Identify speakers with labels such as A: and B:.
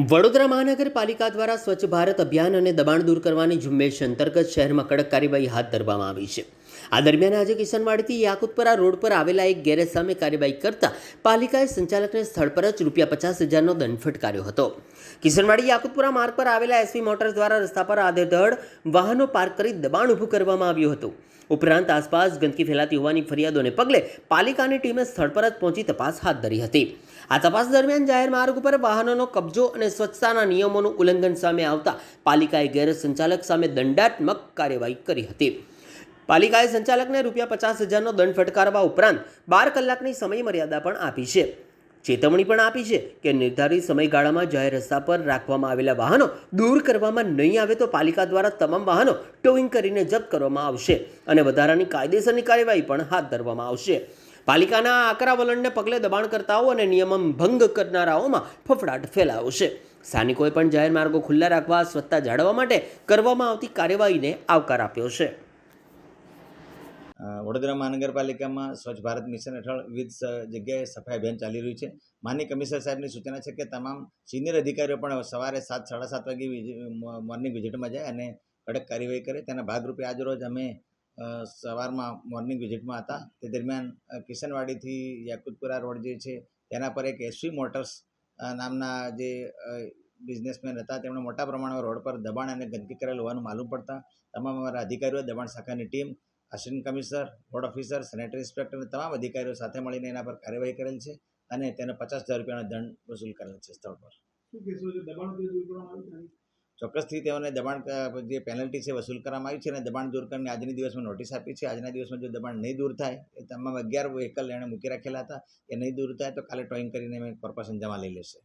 A: વડોદરા મહાનગરપાલિકા દ્વારા સ્વચ્છ ભારત અભિયાન અને દબાણ દૂર કરવાની ઝુંબેશ અંતર્ગત શહેરમાં કડક કાર્યવાહી હાથ ધરવામાં આવી છે. આ દરમિયાન આજે કિશનવાડીથી યાકુતપરા રોડ પર આવેલા એક ગેરેજ સામે કાર્યવાહી કરતા પાલિકાએ સંચાલકને સ્થળ પર જ ₹50,000નો દંડ ફટકાર્યો હતો. કિશનવાડી યાકુતપરા માર્ગ પર આવેલા એસવી મોટર્સ દ્વારા રસ્તા પર આડેધડ વાહનો પાર્ક કરી દબાણ ઊભું કરવામાં આવ્યું હતું. ઉપરાંત આસપાસ ગંદકી ફેલાતી હોવાની ફરિયાદોને પગલે પાલિકાની ટીમે સ્થળ પર જ પહોંચી તપાસ હાથ ધરી હતી. આ તપાસ દરમિયાન જાહેર માર્ગ ઉપર વાહનોનો કબજો અને સ્વચ્છતાના નિયમોનું ઉલ્લંઘન સામે આવતા પાલિકાએ ગેરેજ સંચાલક સામે દંડાત્મક કાર્યવાહી કરી હતી. પાલિકાએ સંચાલકને ₹50,000નો દંડ ફટકારવા ઉપરાંત 12 કલાકની સમય મર્યાદા પણ આપી છે. ચેતવણી પણ આપી છે કે નિર્ધારિત સમયગાળામાં જાહેર રસ્તા પર રાખવામાં આવેલા વાહનો દૂર કરવામાં નહીં આવે તો પાલિકા દ્વારા તમામ વાહનો ટોઈંગ કરીને જપ્ત કરવામાં આવશે અને વધારાની કાયદેસરની કાર્યવાહી પણ હાથ ધરવામાં આવશે. પાલિકાના આકરા વલણને પગલે દબાણકર્તાઓ અને નિયમ ભંગ કરનારાઓમાં ફફડાટ ફેલાયો છે. સ્થાનિકોએ પણ જાહેર માર્ગો ખુલ્લા રાખવા સ્વચ્છતા જાળવવા માટે કરવામાં આવતી કાર્યવાહીને આવકાર આપ્યો છે.
B: વડોદરા મહાનગરપાલિકામાં સ્વચ્છ ભારત મિશન હેઠળ વિવિધ જગ્યાએ સફાઈ અભિયાન ચાલી રહ્યું છે. માનનીય કમિશનર સાહેબની સૂચના છે કે તમામ સિનિયર અધિકારીઓ પણ સવારે 7, 7:30 વાગે મોર્નિંગ વિઝિટમાં જાય અને કડક કાર્યવાહી કરે. તેના ભાગરૂપે આજરોજ અમે સવારમાં મોર્નિંગ વિઝિટમાં હતા. તે દરમિયાન કિશનવાડીથી યાકુતપુરા રોડ જે છે તેના પર એક એસવી મોટર્સ નામના જે બિઝનેસમેન હતા તેમણે મોટા પ્રમાણમાં રોડ પર દબાણ અને ગંદકી કરેલ હોવાનું માલુમ પડતા તમામ અમારા અધિકારીઓ, દબાણ શાખાની team, assistant commissioner, road officer, sanitary inspector અને તમામ અધિકારીઓ સાથે મળીને એના પર કાર્યવાહી કરેલ છે અને તેને ₹50,000નો દંડ વસૂલ કરેલ છે સ્થળ પર. ચોક્કસથી તેઓને દબાણ જે પેનલ્ટી છે વસૂલ કરવામાં આવી છે અને દબાણ દૂર કરીને આજની દિવસમાં નોટિસ આપી છે. આજના દિવસમાં જો દબાણ નહીં દૂર થાય એ તમામ 11 વ્હીકલ એણે મૂકી રાખેલા હતા એ નહીં દૂર થાય તો કાલે ટોઈંગ કરીને અમે કોર્પોરેશન જમા લઈ લેશે.